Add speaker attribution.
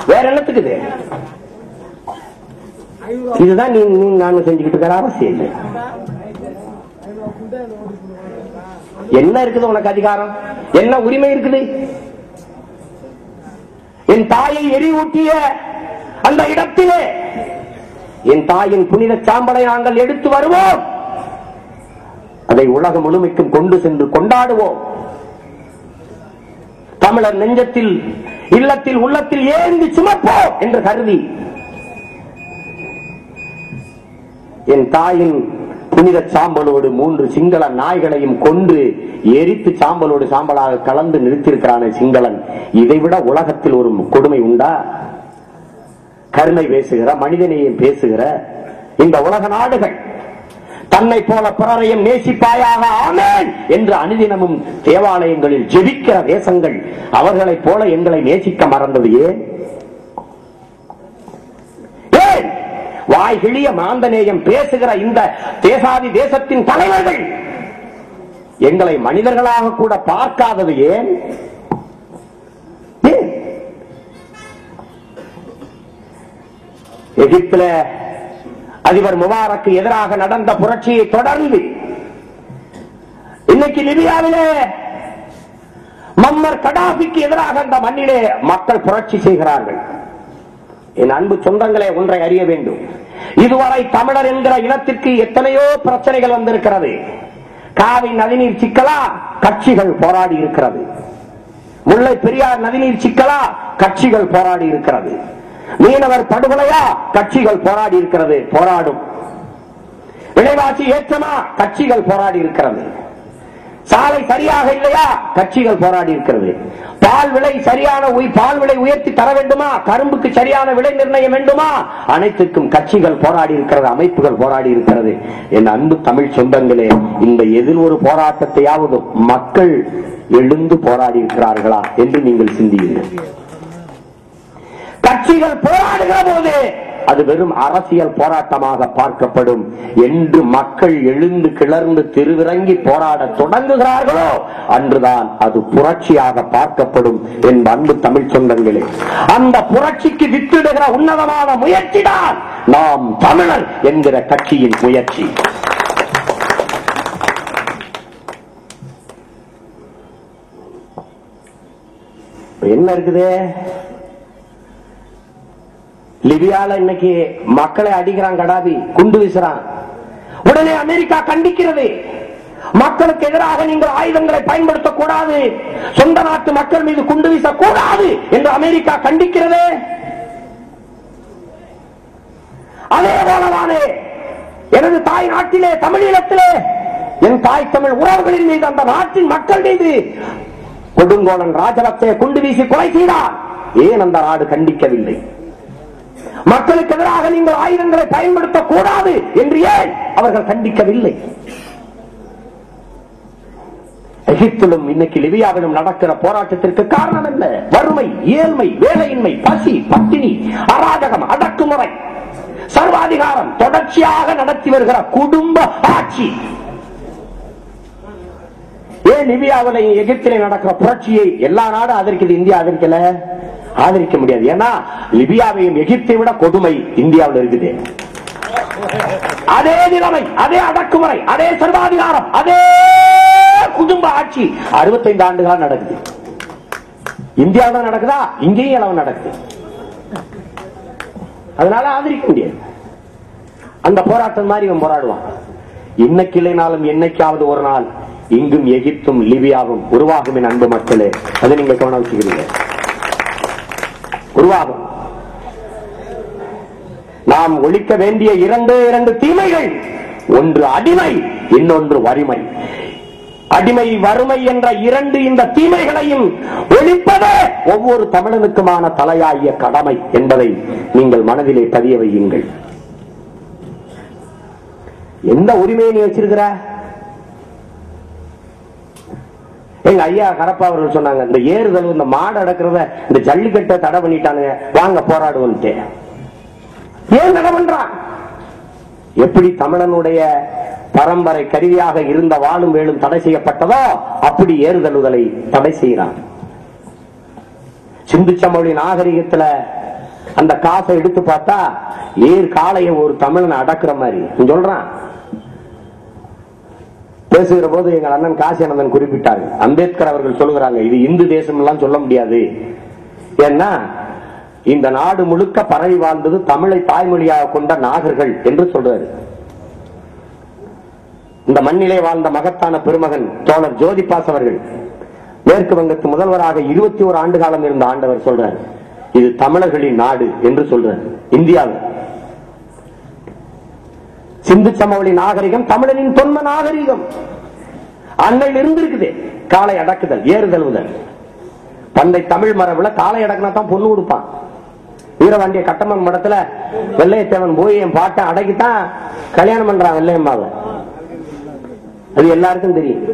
Speaker 1: வேற என்னத்துக்குது? இதுதான் நீ நானும் செஞ்சுக்கிட்டு இருக்கிற அவசியம் இல்லை. என்ன இருக்குது உனக்கு அதிகாரம்? என்ன உரிமை இருக்குது? என் தாயை எரியூட்டிய அந்த இடத்திலே என் தாயின் புனித சாம்பலை நாங்கள் எடுத்து வருவோம், அதை உலகம் முழுமைக்கும் கொண்டு சென்று கொண்டாடுவோம். தமிழர் நெஞ்சத்தில், இல்லத்தில், உள்ளத்தில் ஏந்தி சுமப்போம் என்று கருதி என் தாயின் புனித சாம்பலோடு 3 சிங்கள நாய்களையும் கொன்று எரித்து சாம்பலோடு சாம்பலாக கலந்து நிறுத்தியிருக்கிறான சிங்களன். இதைவிட உலகத்தில் ஒரு கொடுமை உண்டா? கருணை பேசுகிற, மனிதநேயம் பேசுகிற இந்த உலக நாடுகள் தன்னை போல பிறரையும் நேசிப்பாயாக ஆமென் என்று அனுதினமும் தேவாலயங்களில் ஜெபிக்கிற தேசங்கள் அவர்களைப் போல எங்களை நேசிக்க மறந்தது ஏன்? வாய்கிழிய மாந்தநேயம் பேசுகிற இந்த தேசாதி தேசத்தின் தலைவர்கள் எங்களை மனிதர்களாக கூட பார்க்காதது ஏன்? எகிப்தில அதிபர் முபாரக்கு எதிராக நடந்த புரட்சியை தொடர்ந்து இன்னைக்கு லிபியாவிலே மம்மர் கடாபிக்கு எதிராக அந்த மண்ணிலே மக்கள் புரட்சி செய்கிறார்கள். என் அன்பு சொந்தங்களே, ஒன்றை அறிய வேண்டும். இதுவரை தமிழர் என்கிற இனத்திற்கு எத்தனையோ பிரச்சனைகள் வந்திருக்கிறது. காவி நதிநீர் சிக்கலா, கட்சிகள் போராடி இருக்கிறது. முல்லை பெரியார் நதிநீர் சிக்கலா, கட்சிகள் போராடி இருக்கிறது. மீனவர் படுகொலையா, கட்சிகள் போராடி இருக்கிறது, போராடும். விலைவாசி ஏற்றமா, கட்சிகள் போராடி இருக்கிறது. சாலை சரியாக இல்லையா, கட்சிகள் போராடி இருக்கிறது. பால் விலை சரியான பால் விலை உயர்த்தி தர வேண்டுமா, கரும்புக்கு சரியான விலை நிர்ணயம் வேண்டுமா, அனைத்துக்கும் கட்சிகள் போராடி இருக்கிறது, அமைப்புகள் போராடி இருக்கிறது. என் அன்பு தமிழ் சொந்தங்களே, இந்த எதில் ஒரு போராட்டத்தையாவது மக்கள் எழுந்து போராடி இருக்கிறார்களா என்று நீங்கள் சிந்தியுங்கள். கட்சிகள் போராடுகிற போது அது வெறும் அரசியல் போராட்டமாக பார்க்கப்படும். என்று மக்கள் எழுந்து கிளர்ந்து திருவிறங்கி போராட தொடங்குகிறார்களோ அன்றுதான் அது புரட்சியாக பார்க்கப்படும். என் அன்பு தமிழ் சொந்தங்களே, அந்த புரட்சிக்கு வித்திடுகிற உன்னதமான முயற்சி தான் நாம் தமிழர் என்கிற கட்சியின் முயற்சி. என்ன இருக்குது? லிபியால இன்னைக்கு மக்களை அடிக்கிறான் கடாபி, குண்டு வீசுறான். உடனே அமெரிக்கா கண்டிக்கிறது. மக்களுக்கு எதிராக நீங்கள் ஆயுதங்களை பயன்படுத்தக்கூடாது, சொந்த நாட்டு மக்கள் மீது குண்டு வீசக்கூடாது என்று அமெரிக்கா கண்டிக்கிறது. அதே போலவானே எனது தாய் நாட்டிலே, தமிழீழத்திலே என் தாய் தமிழ் உறவுகளின் மீது, அந்த நாட்டின் மக்கள் மீது கொடுங்கோலன் ராஜபக்சே குண்டு வீசி கொலை செய்தார். ஏன் அந்த நாடு கண்டிக்கவில்லை? மக்களுக்கு எதிராக நீங்கள் ஆயுதங்களை பயன்படுத்தக் கூடாது என்று ஏன் அவர்கள் கண்டிக்கவில்லை? எகிப்திலும் இன்னைக்கு லிபியாவிலும் நடக்கிற போராட்டத்திற்கு காரணம் என்ன? வறுமை, ஏழ்மை, வேலையின்மை, பசி, பட்டினி, அராஜகம், அடக்குமுறை, சர்வாதிகாரம், தொடர்ச்சியாக நடத்தி வருகிற குடும்ப ஆட்சி. ஏன் லிபியாவில் எகிப்திலே நடக்கிற புரட்சியை எல்லா நாடும் ஆதரிக்குது, இந்தியா ஆதரிக்கல? ஆதரிக்க முடியாது. ஏன்னா லிபியாவையும் எகிப்தை விட கொடுமை இந்தியாவில் இருக்குது. அதே நிலைமை, அதே அடக்குமுறை, அதே சர்வாதிகாரம், அதே குடும்ப ஆட்சி 65 ஆண்டுகள் நடக்குது. இந்தியாவில் நடக்குதா? இங்கேயும் அளவு நடக்குது. அதனால ஆதரிக்க முடியாது. அந்த போராட்டம் மாதிரி இவன் போராடுவான். இன்னைக்கு இல்லைனாலும் என்னைக்காவது ஒரு நாள் இங்கும் எகிப்தும் லிபியாவும் உருவாகும். என் அன்பு மக்களே, அதை நீங்க கவனம் வச்சுக்கிறீங்க. உருவாகும். நாம் ஒழிக்க வேண்டிய இரண்டு தீமைகள், ஒன்று அடிமை, இன்னொன்று வறுமை. அடிமை, வறுமை என்ற இந்த தீமைகளையும் ஒழிப்பதே ஒவ்வொரு தமிழனுக்குமான தலையாய கடமை என்பதை நீங்கள் மனதிலே பதிய வையுங்கள். எந்த உரிமையை நீ வச்சிருக்கிற? எங்க ஐயா கரப்பா அவர்கள் சொன்னாங்க, இந்த ஏறுதல், இந்த மாடு அடக்கிறத, இந்த ஜல்லிக்கட்டை தடை பண்ணிட்டானுங்க, வாங்க போராடுவோம். ஏன் தடை பண்றான்? எப்படி தமிழனுடைய பரம்பரை கருவியாக இருந்த வாழும் வேலும் தடை செய்யப்பட்டதோ அப்படி ஏறுதலுதலை தடை செய்கிறான். சிந்து சமவெளி நாகரிகத்துல அந்த காசை எடுத்து பார்த்தா ஏர் காளைய ஒரு தமிழன் அடக்குற மாதிரி சொல்றான். பேசுகிற போது எங்கள் அண்ணன் காசி ஆனந்தன் குறிப்பிட்டார்கள், அம்பேத்கர் அவர்கள் சொல்லுகிறாங்க இது இந்து தேசம் எல்லாம் சொல்ல முடியாது, ஏன்னா இந்த நாடு முழுக்க பரவி வாழ்ந்தது தமிழை தாய்மொழியாக கொண்ட நாகர்கள் என்று சொல்றாரு. இந்த மண்ணிலே வாழ்ந்த மகத்தான பெருமகன் தோழர் ஜோதிபாஸ் அவர்கள் மேற்கு வங்கத்து முதல்வராக 21 ஆண்டு காலம் இருந்த ஆண்டவர் சொல்றார் இது தமிழர்களின் நாடு என்று சொல்றார். இந்தியாவில் சிந்து சமவெளி நாகரிகம் தமிழனின் தொன்ம நாகரிகம் அன்னையில் இருந்திருக்குது. காளை அடக்குதல், ஏறுதழுவுதல். பண்டை தமிழ் மரபுல காளை அடக்குனா தான் பொண்ணு கொடுப்பான். வீரவாண்டிய கட்டமன் மடத்துல வெள்ளையத்தேவன் போய் என் பாட்டை அடக்கித்தான் கல்யாணம் பண்றான் வெள்ளையம்மாவை. அது எல்லாருக்கும் தெரியும்.